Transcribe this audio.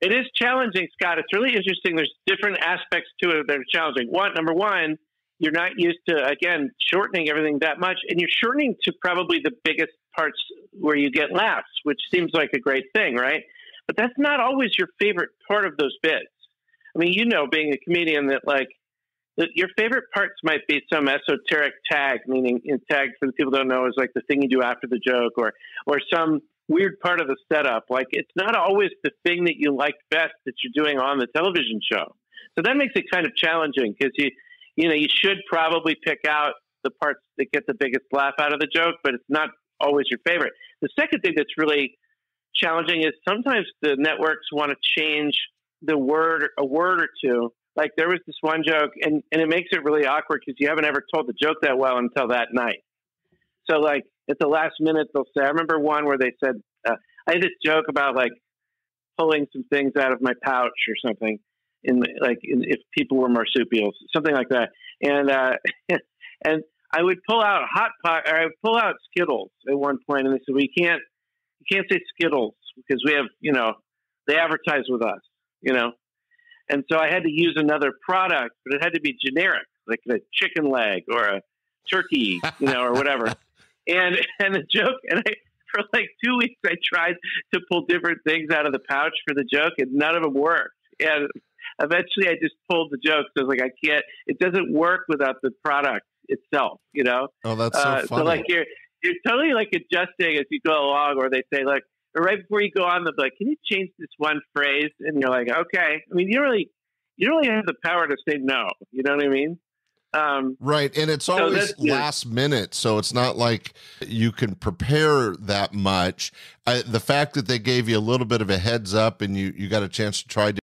It is challenging, Scott. It's really interesting. There's different aspects to it that are challenging. Number one, you're not used to, again, shortening everything that much, and you're shortening to probably the biggest parts where you get laughs, which seems like a great thing, right? But that's not always your favorite part of those bits. I mean, being a comedian, that your favorite parts might be some esoteric tag, meaning tag for the people who don't know is like the thing you do after the joke, or some weird part of the setup. Like, it's not always the thing that you like best that you're doing on the television show. So that makes it kind of challenging, because you should probably pick out the parts that get the biggest laugh out of the joke, but it's not always your favorite. The second thing that's really challenging is sometimes the networks want to change a word or two. Like, there was this one joke, and it makes it really awkward because you haven't ever told the joke that well until that night. So, like, at the last minute, they'll say, I remember one where they said, I had this joke about, like, pulling some things out of my pouch or something, if people were marsupials, something like that. And and I would pull out or I would pull out Skittles at one point, and they said, well, you can't say Skittles because we have, they advertise with us, And so I had to use another product, but it had to be generic, like a chicken leg or a turkey, or whatever. And the joke, for like 2 weeks, I tried to pull different things out of the pouch for the joke, and none of them worked. And eventually I just pulled the joke. So I was like, it doesn't work without the product itself, Oh, that's so funny. So like you're totally like adjusting as you go along, or they say like, or right before you go on, they'll be like, can you change this one phrase? And you're like, okay. I mean, you don't really have the power to say no. You know what I mean? Right. And it's always last minute. So it's not like you can prepare that much. The fact that they gave you a little bit of a heads up and you got a chance to try